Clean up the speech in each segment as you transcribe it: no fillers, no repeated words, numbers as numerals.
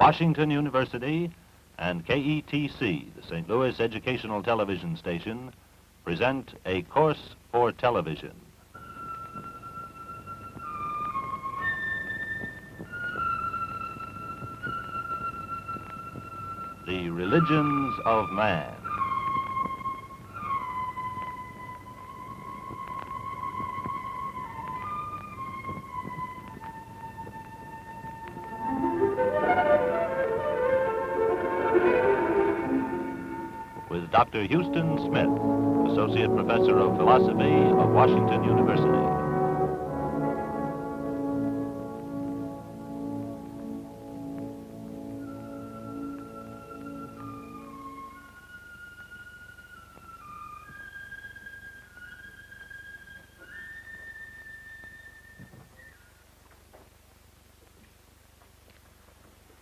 Washington University and KETC, the St. Louis Educational Television Station, present A Course for Television. The Religions of Man. With Dr. Houston Smith, Associate Professor of Philosophy of Washington University.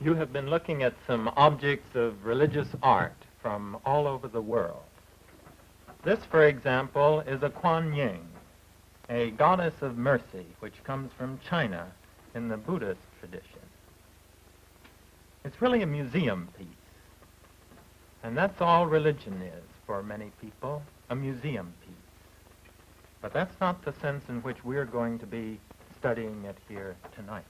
You have been looking at some objects of religious art from all over the world. This, for example, is a Kuan Yin, a goddess of mercy, which comes from China in the Buddhist tradition. It's really a museum piece. And that's all religion is for many people, a museum piece. But that's not the sense in which we're going to be studying it here tonight.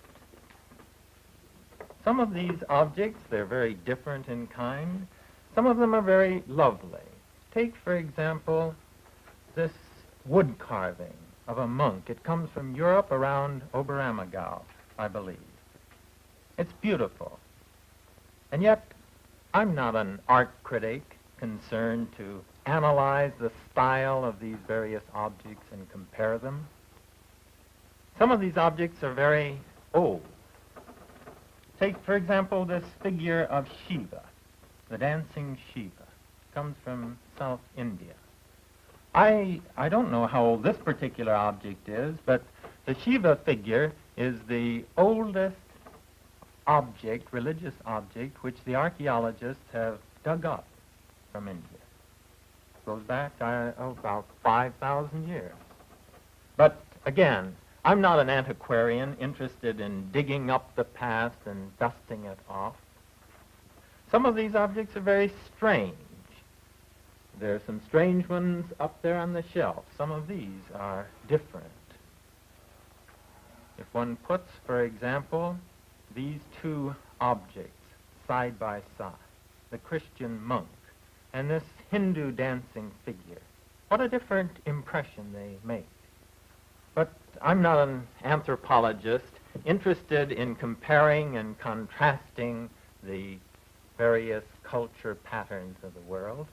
Some of these objects, they're very different in kind. Some of them are very lovely. Take, for example, this wood carving of a monk. It comes from Europe around Oberammergau, I believe. It's beautiful. And yet, I'm not an art critic concerned to analyze the style of these various objects and compare them. Some of these objects are very old. Take, for example, this figure of Shiva, the dancing Shiva. Comes from South India. I don't know how old this particular object is, but the Shiva figure is the oldest object, religious object, which the archaeologists have dug up from India. It goes back about 5,000 years. But again, I'm not an antiquarian interested in digging up the past and dusting it off. Some of these objects are very strange. There are some strange ones up there on the shelf. Some of these are different. If one puts, for example, these two objects side by side, the Christian monk and this Hindu dancing figure, what a different impression they make. But I'm not an anthropologist interested in comparing and contrasting the various culture patterns of the world.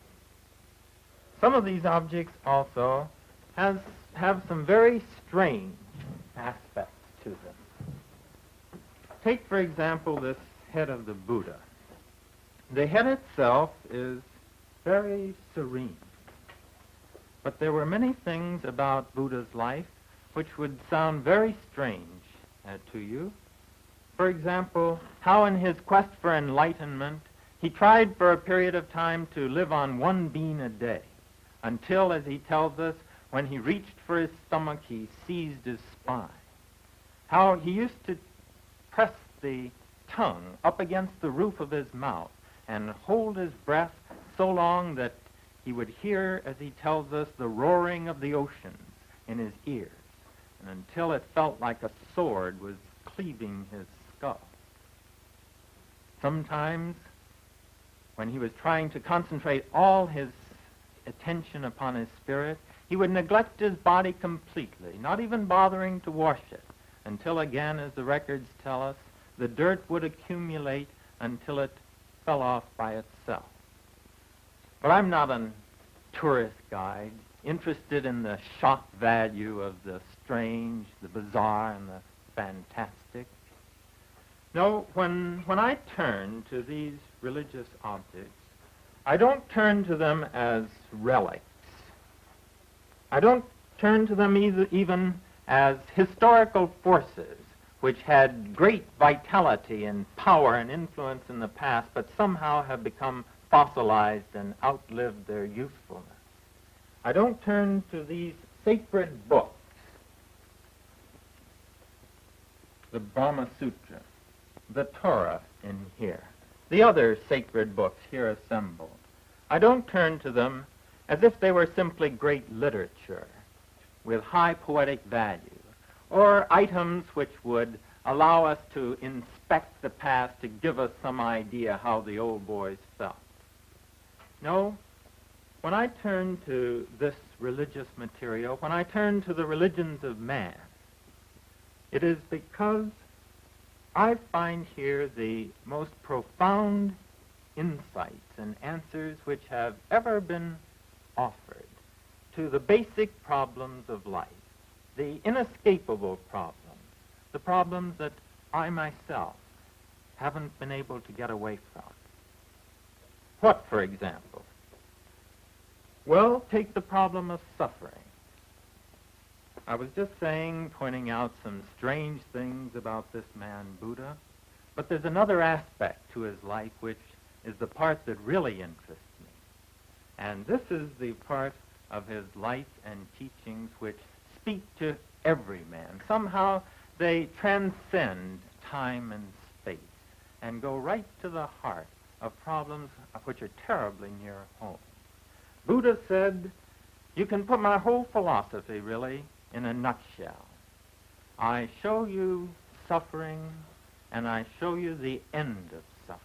Some of these objects also have some very strange aspects to them. Take, for example, this head of the Buddha. The head itself is very serene. But there were many things about Buddha's life which would sound very strange to you. For example, how in his quest for enlightenment, he tried for a period of time to live on one bean a day, until, as he tells us, when he reached for his stomach, he seized his spine. How he used to press the tongue up against the roof of his mouth and hold his breath so long that he would hear, as he tells us, the roaring of the oceans in his ears, and until it felt like a sword was cleaving his skull. Sometimes, when he was trying to concentrate all his attention upon his spirit, he would neglect his body completely, not even bothering to wash it, until again, as the records tell us, the dirt would accumulate until it fell off by itself. But I'm not a tourist guide interested in the shock value of the strange, the bizarre, and the fantastic. No, when I turn to these religious objects, I don't turn to them as relics. I don't turn to them even as historical forces which had great vitality and power and influence in the past, but somehow have become fossilized and outlived their usefulness. I don't turn to these sacred books, the Brahma Sutra, the Torah in here. The other sacred books here assembled. I don't turn to them as if they were simply great literature with high poetic value, or items which would allow us to inspect the past to give us some idea how the old boys felt. No, when I turn to this religious material, when I turn to the religions of man, it is because I find here the most profound insights and answers which have ever been offered to the basic problems of life, the inescapable problems, the problems that I myself haven't been able to get away from. What, for example? Well, take the problem of suffering. I was just saying, pointing out some strange things about this man, Buddha, but there's another aspect to his life which is the part that really interests me. And this is the part of his life and teachings which speak to every man. Somehow they transcend time and space and go right to the heart of problems which are terribly near home. Buddha said, you can put my whole philosophy, really, in a nutshell. I show you suffering, and I show you the end of suffering.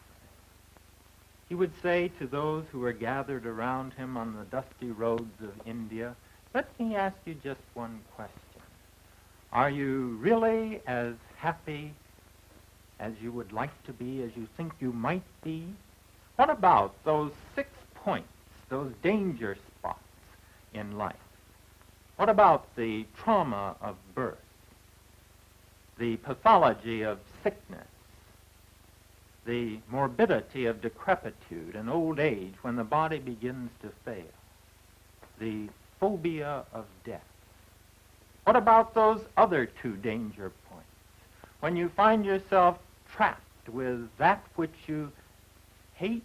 He would say to those who were gathered around him on the dusty roads of India, let me ask you just one question. Are you really as happy as you would like to be, as you think you might be? What about those 6 points, those danger spots in life? What about the trauma of birth, the pathology of sickness, the morbidity of decrepitude and old age when the body begins to fail, the phobia of death? What about those other 2 danger points? When you find yourself trapped with that which you hate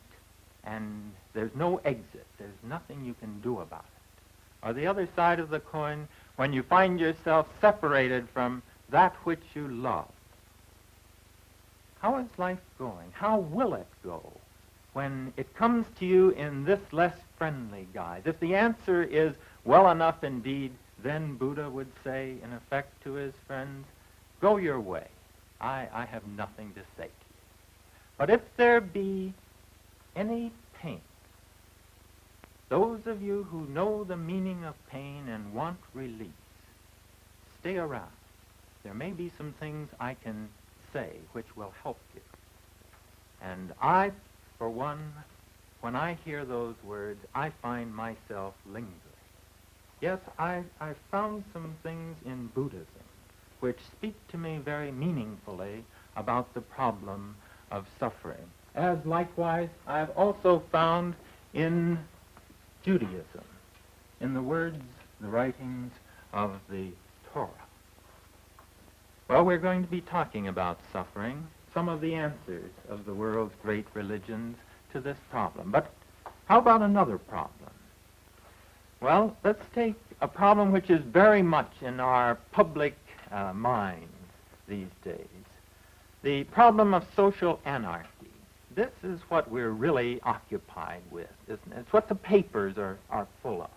and there's no exit, there's nothing you can do about it. Or the other side of the coin, when you find yourself separated from that which you love. How is life going? How will it go when it comes to you in this less friendly guise? If the answer is well enough indeed, then Buddha would say, in effect, to his friends, go your way. I have nothing to say to you. But if there be any pain, those of you who know the meaning of pain and want release, stay around. There may be some things I can say which will help you. And I, for one, when I hear those words, I find myself lingering. Yes, I found some things in Buddhism which speak to me very meaningfully about the problem of suffering, as likewise I've also found in Judaism, in the words, the writings of the Torah. Well, we're going to be talking about suffering, some of the answers of the world's great religions to this problem. But how about another problem? Well, let's take a problem which is very much in our public minds these days, the problem of social anarchy. This is what we're really occupied with, isn't it? It's what the papers are full of.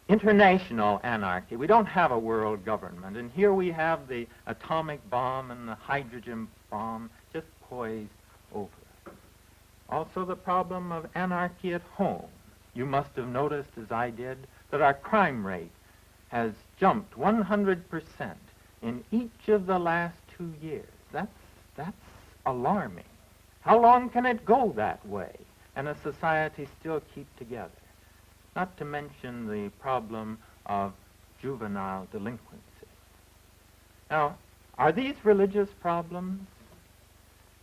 International anarchy. We don't have a world government, and here we have the atomic bomb and the hydrogen bomb just poised over us. Also the problem of anarchy at home. You must have noticed, as I did, that our crime rate has jumped 100% in each of the last 2 years. That's alarming. How long can it go that way and a society still keep together? Not to mention the problem of juvenile delinquency. Now, are these religious problems?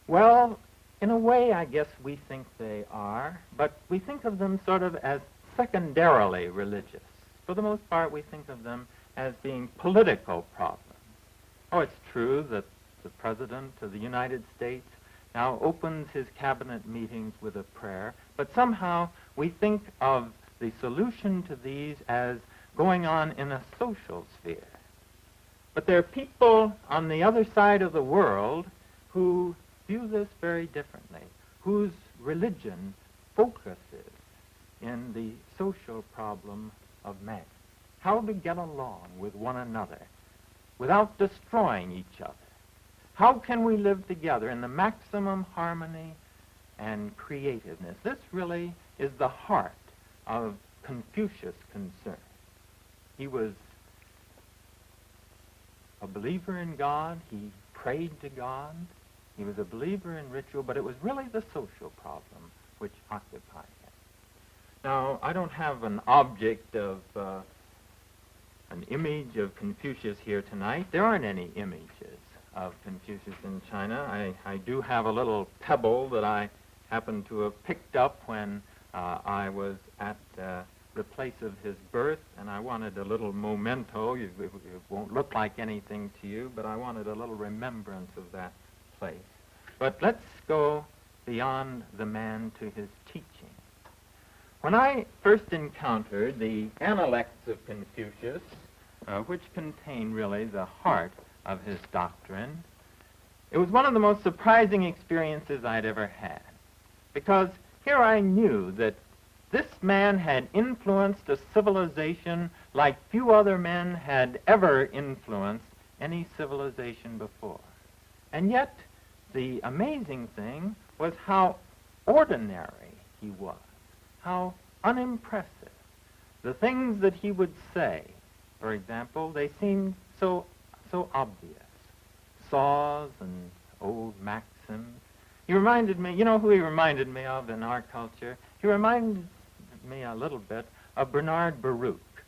Well, in a way, I guess we think they are, but we think of them sort of as secondarily religious. For the most part, we think of them as being political problems. Oh, it's true that the President of the United States now opens his cabinet meetings with a prayer, but somehow we think of the solution to these as going on in a social sphere. But there are people on the other side of the world who view this very differently, whose religion focuses in the social problem of man, how to get along with one another without destroying each other. How can we live together in the maximum harmony and creativeness? This really is the heart of Confucius' concern. He was a believer in God. He prayed to God. He was a believer in ritual, but it was really the social problem which occupied him. Now, I don't have an object of an image of Confucius here tonight. There aren't any images of Confucius in China. I do have a little pebble that I happened to have picked up when I was at the place of his birth, and I wanted a little memento. It won't look like anything to you, but I wanted a little remembrance of that place. But let's go beyond the man to his teaching. When I first encountered the Analects of Confucius, which contain really the heart of his doctrine, it was one of the most surprising experiences I'd ever had, because here I knew that this man had influenced a civilization like few other men had ever influenced any civilization before. And yet, the amazing thing was how ordinary he was, how unimpressive. The things that he would say, for example, they seemed so obvious. Saws and old maxims. He reminded me, you know who he reminded me of in our culture? He reminded me a little bit of Bernard Baruch,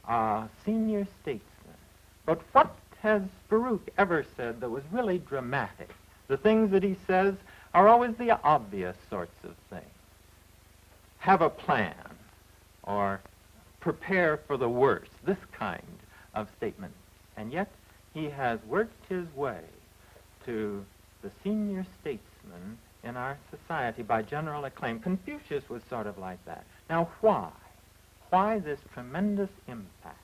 a senior statesman. But what has Baruch ever said that was really dramatic? The things that he says are always the obvious sorts of things. Have a plan, or prepare for the worst, this kind of statement. And yet, he has worked his way to the senior statesman in our society by general acclaim. Confucius was sort of like that. Now, why? Why this tremendous impact?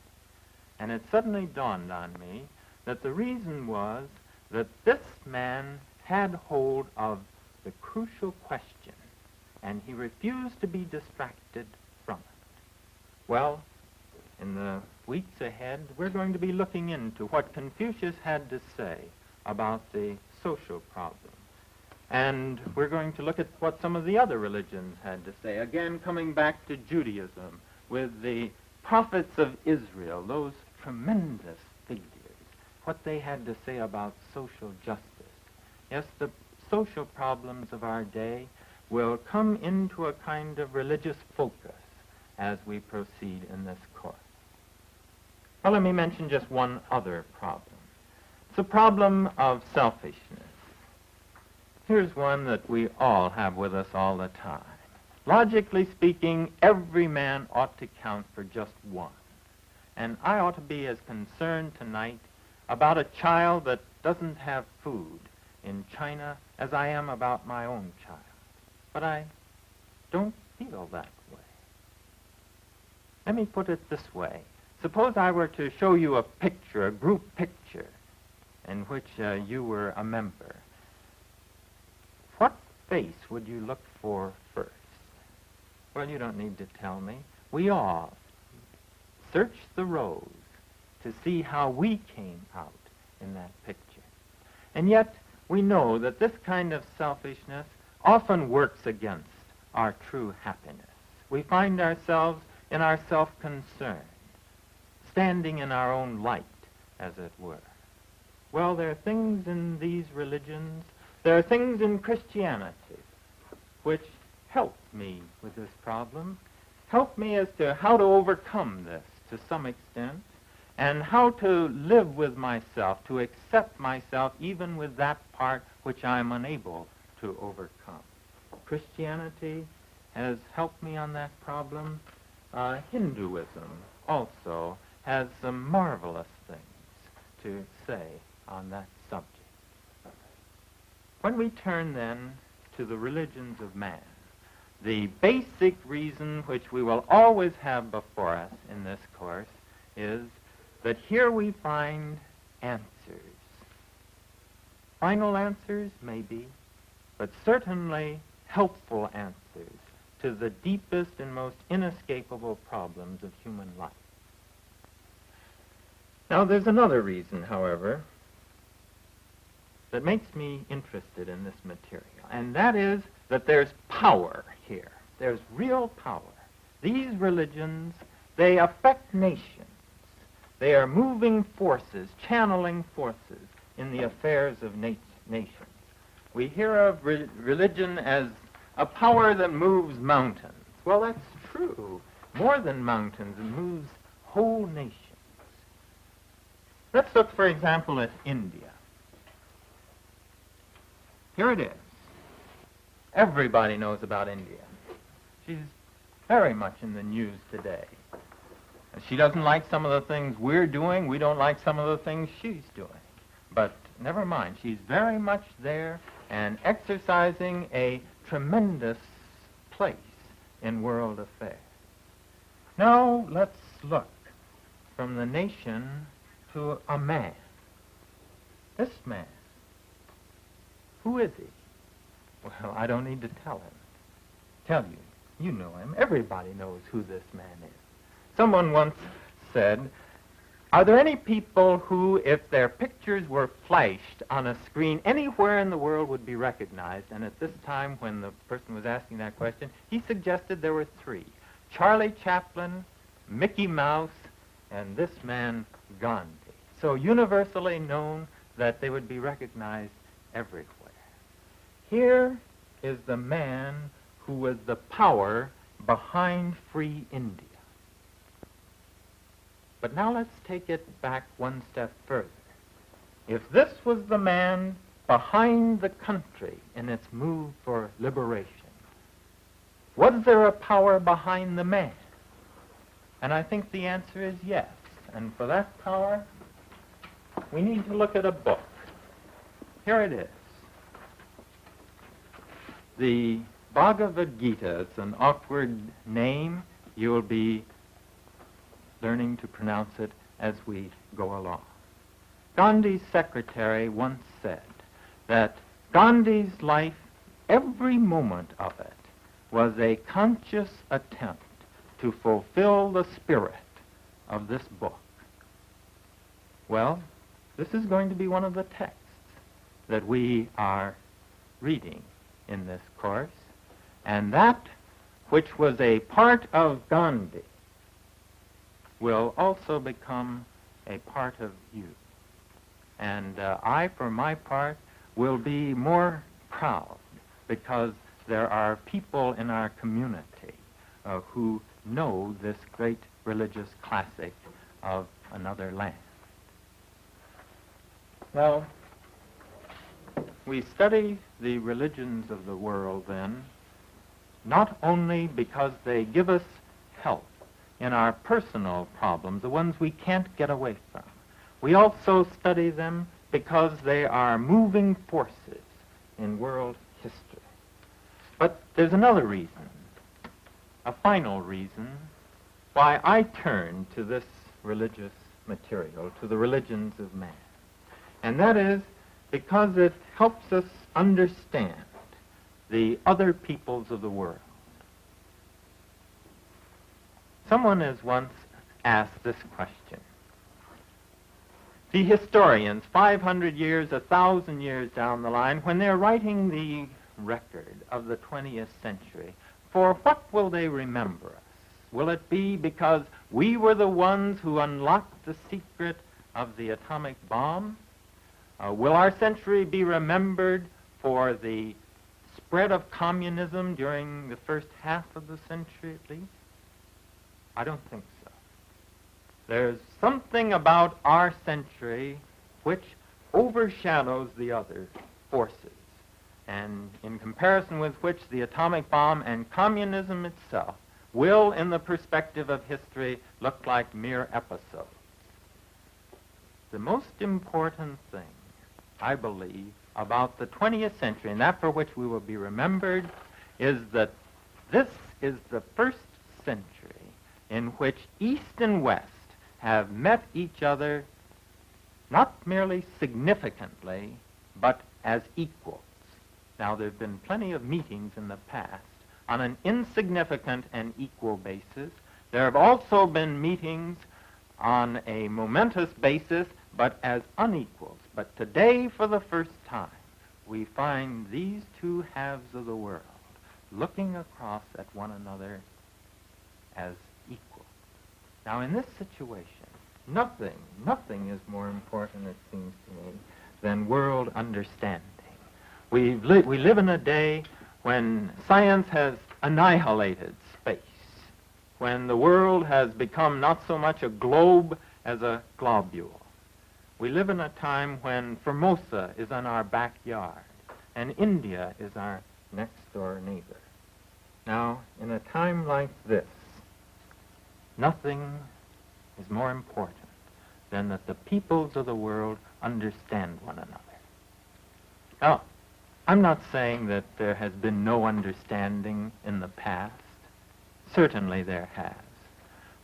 And it suddenly dawned on me that the reason was that this man had hold of the crucial question, and he refused to be distracted from it. Well, in the weeks ahead, we're going to be looking into what Confucius had to say about the social problem. And we're going to look at what some of the other religions had to say. Again, coming back to Judaism with the prophets of Israel, those tremendous figures, what they had to say about social justice. Yes, the social problems of our day will come into a kind of religious focus as we proceed in this course. Well, let me mention just one other problem. It's a problem of selfishness. Here's one that we all have with us all the time. Logically speaking, every man ought to count for just one. And I ought to be as concerned tonight about a child that doesn't have food in China as I am about my own child. But I don't feel that way. Let me put it this way. Suppose I were to show you a picture, a group picture, in which you were a member. What face would you look for first? Well, you don't need to tell me. We all search the rows to see how we came out in that picture. And yet, we know that this kind of selfishness often works against our true happiness. We find ourselves in our self-concern, standing in our own light, as it were. Well, there are things in these religions, there are things in Christianity which help me with this problem, help me as to how to overcome this to some extent, and how to live with myself, to accept myself even with that part which I am unable to overcome. Christianity has helped me on that problem. Hinduism also has some marvelous things to say on that subject. When we turn then to the religions of man, the basic reason which we will always have before us in this course is that here we find answers. Final answers, maybe, but certainly helpful answers to the deepest and most inescapable problems of human life. Now, there's another reason, however, that makes me interested in this material, and that is that there's power here. There's real power. These religions, they affect nations. They are moving forces, channeling forces in the affairs of nations. We hear of religion as a power that moves mountains. Well, that's true. More than mountains, it moves whole nations. Let's look, for example, at India. Here it is. Everybody knows about India. She's very much in the news today. And she doesn't like some of the things we're doing. We don't like some of the things she's doing. But never mind. She's very much there and exercising a tremendous place in world affairs. Now let's look from the nation to a man. This man. Who is he? Well, I don't need to tell you. You know him. Everybody knows who this man is. Someone once said, are there any people who, if their pictures were flashed on a screen anywhere in the world, would be recognized? And at this time, when the person was asking that question, he suggested there were three: Charlie Chaplin, Mickey Mouse, and this man, Gandhi. So universally known that they would be recognized everywhere. Here is the man who was the power behind free India. But now let's take it back one step further. If this was the man behind the country in its move for liberation, was there a power behind the man? And I think the answer is yes. And for that power, we need to look at a book. Here it is. The Bhagavad Gita. It's an awkward name. You will be learning to pronounce it as we go along. Gandhi's secretary once said that Gandhi's life, every moment of it, was a conscious attempt to fulfill the spirit of this book. Well, this is going to be one of the texts that we are reading in this course, and that which was a part of Gandhi will also become a part of you. And I, for my part, will be more proud because there are people in our community who know this great religious classic of another land. Now, we study the religions of the world, then, not only because they give us help in our personal problems, the ones we can't get away from. We also study them because they are moving forces in world history. But there's another reason, a final reason, why I turn to this religious material, to the religions of man. And that is because it helps us understand the other peoples of the world. Someone has once asked this question. The historians, 500 years, 1,000 years down the line, when they're writing the record of the 20th century, for what will they remember us? Will it be because we were the ones who unlocked the secret of the atomic bomb? Will our century be remembered for the spread of communism during the first half of the century at least? I don't think so. There's something about our century which overshadows the other forces, and in comparison with which the atomic bomb and communism itself will, in the perspective of history, look like mere episodes. The most important thing, I believe, about the 20th century, and that for which we will be remembered, is that this is the first century in which East and West have met each other not merely significantly, but as equals. Now, there have been plenty of meetings in the past on an insignificant and equal basis. There have also been meetings on a momentous basis, but as unequals. But today, for the first time, we find these two halves of the world looking across at one another as equal. Now, in this situation, nothing is more important, it seems to me, than world understanding. We live in a day when science has annihilated space, when the world has become not so much a globe as a globule. We live in a time when Formosa is in our backyard and India is our next-door neighbor. Now, in a time like this, nothing is more important than that the peoples of the world understand one another. Now, I'm not saying that there has been no understanding in the past. Certainly there has.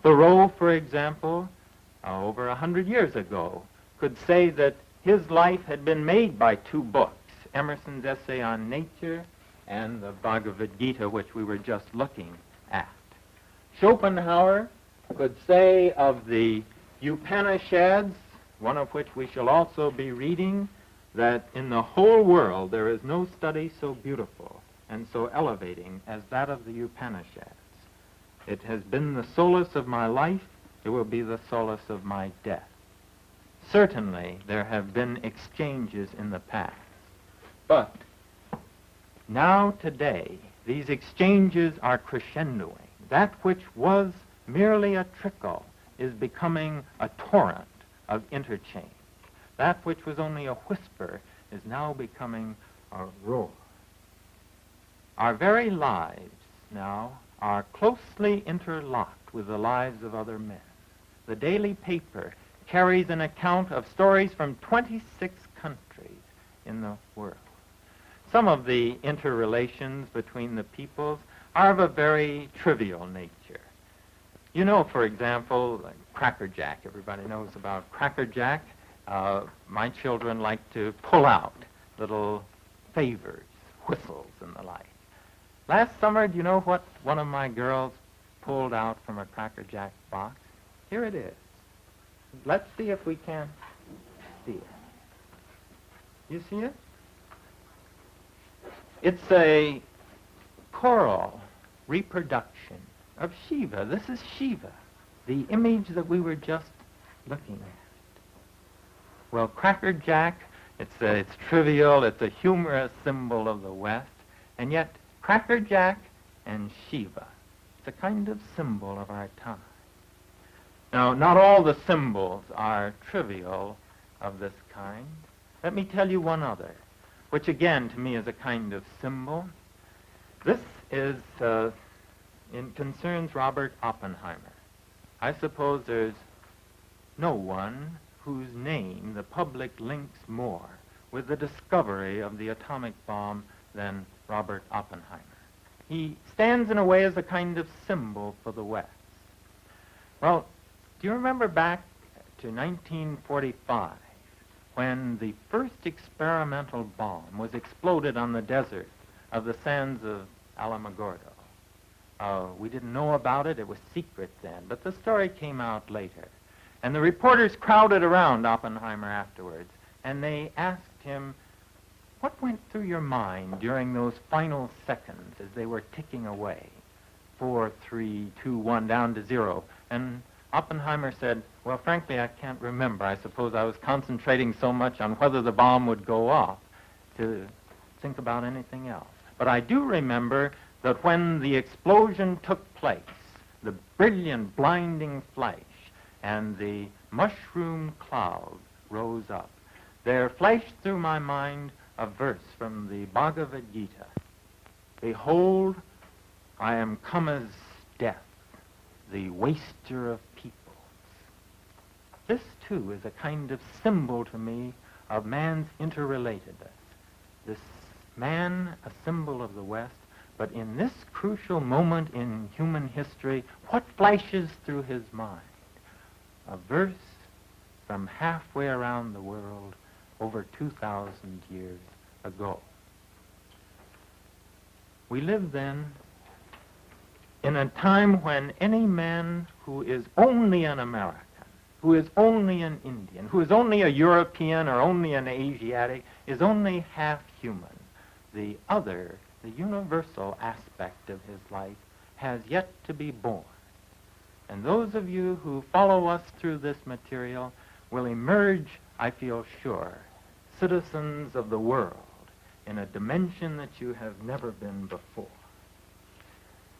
Thoreau, for example, over 100 years ago, could say that his life had been made by two books, Emerson's essay on nature and the Bhagavad Gita, which we were just looking at. Schopenhauer could say of the Upanishads, one of which we shall also be reading, that in the whole world there is no study so beautiful and so elevating as that of the Upanishads. It has been the solace of my life, it will be the solace of my death. Certainly there have been exchanges in the past, but now today these exchanges are crescendoing. That which was merely a trickle is becoming a torrent of interchange. That which was only a whisper is now becoming a roar. Our very lives now are closely interlocked with the lives of other men. The daily paper carries an account of stories from 26 countries in the world. Some of the interrelations between the peoples are of a very trivial nature. You know, for example, like Cracker Jack. Everybody knows about Cracker Jack. My children like to pull out little favors, whistles, and the like. Last summer, do you know what one of my girls pulled out from a Cracker Jack box? Here it is. Let's see if we can see it. You see it? It's a choral reproduction of Shiva. This is Shiva, the image that we were just looking at. Well, Cracker Jack, it's trivial, it's a humorous symbol of the West, and yet Cracker Jack and Shiva, it's a kind of symbol of our time. Now, not all the symbols are trivial of this kind. Let me tell you one other, which again to me is a kind of symbol. This is concerns Robert Oppenheimer. I suppose there's no one whose name the public links more with the discovery of the atomic bomb than Robert Oppenheimer. He stands in a way as a kind of symbol for the West. Well, do you remember back to 1945 when the first experimental bomb was exploded on the desert of the sands of Alamogordo? We didn't know about it. It was secret then, but the story came out later. And the reporters crowded around Oppenheimer afterwards, and they asked him, what went through your mind during those final seconds as they were ticking away? 4, 3, 2, 1, down to 0. And Oppenheimer said, well, frankly, I can't remember. I suppose I was concentrating so much on whether the bomb would go off to think about anything else. But I do remember that when the explosion took place, the brilliant, blinding flash and the mushroom cloud rose up, there flashed through my mind a verse from the Bhagavad Gita. Behold, I am come as death, the waster of peoples. This, too, is a kind of symbol to me of man's interrelatedness. This man, a symbol of the West, but in this crucial moment in human history, what flashes through his mind? A verse from halfway around the world over 2,000 years ago. We live then in a time when any man who is only an American, who is only an Indian, who is only a European or only an Asiatic, is only half human. The other, the universal aspect of his life, has yet to be born. And those of you who follow us through this material will emerge, I feel sure, citizens of the world in a dimension that you have never been before.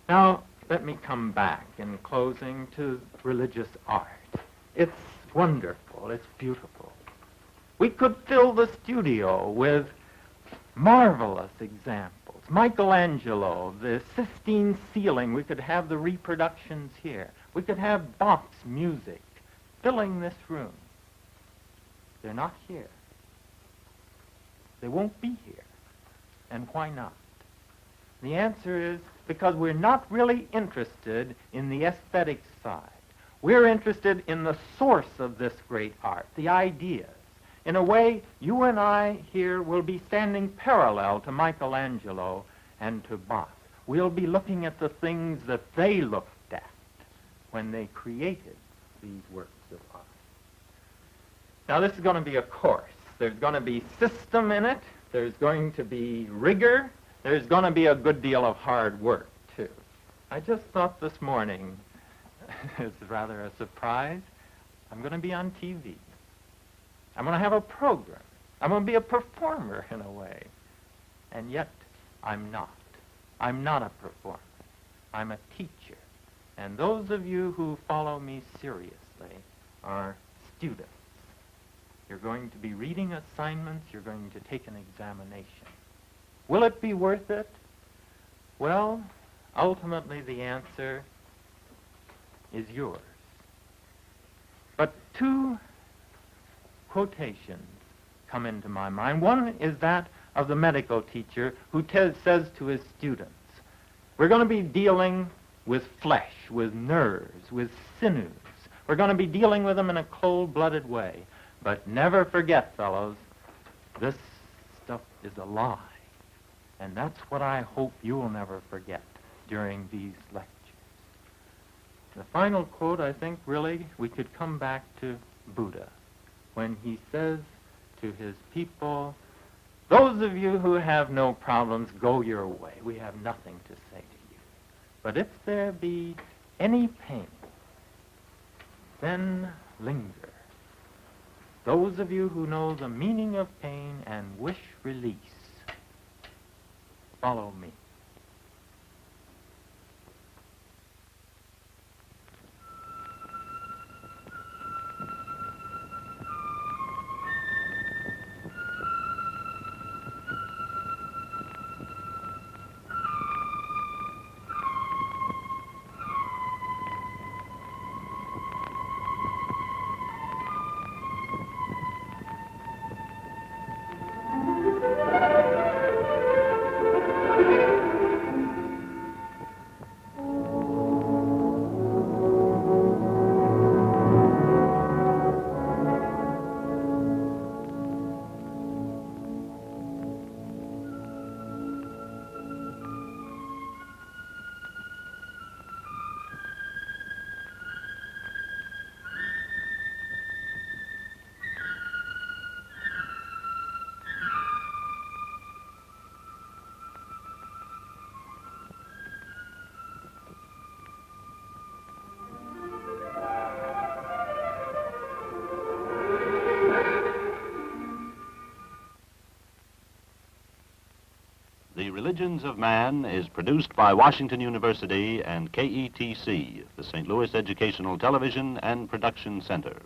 Now, let me come back in closing to religious art. It's wonderful, it's beautiful. We could fill the studio with marvelous examples. Michelangelo, the Sistine ceiling, we could have the reproductions here. We could have Bach's music filling this room. They're not here. They won't be here. And why not? The answer is because we're not really interested in the aesthetic side. We're interested in the source of this great art, the ideas. In a way, you and I here will be standing parallel to Michelangelo and to Bach. We'll be looking at the things that they looked at when they created these works of art. Now, this is going to be a course. There's going to be system in it. There's going to be rigor. There's going to be a good deal of hard work, too. I just thought this morning, it's rather a surprise, I'm going to be on TV. I'm going to have a program. I'm going to be a performer in a way. And yet, I'm not. I'm not a performer. I'm a teacher. And those of you who follow me seriously are students. You're going to be reading assignments. You're going to take an examination. Will it be worth it? Well, ultimately the answer is yours. But two quotations come into my mind. One is that of the medical teacher who says to his students, we're going to be dealing with flesh, with nerves, with sinews. We're going to be dealing with them in a cold-blooded way. But never forget, fellows, this stuff is alive. And that's what I hope you'll never forget during these lectures. The final quote, I think, really, we could come back to Buddha when he says to his people, those of you who have no problems, go your way. We have nothing to say to you. But if there be any pain, then linger. Those of you who know the meaning of pain and wish release, follow me. The Religions of Man is produced by Washington University and KETC, the St. Louis Educational Television and Production Center.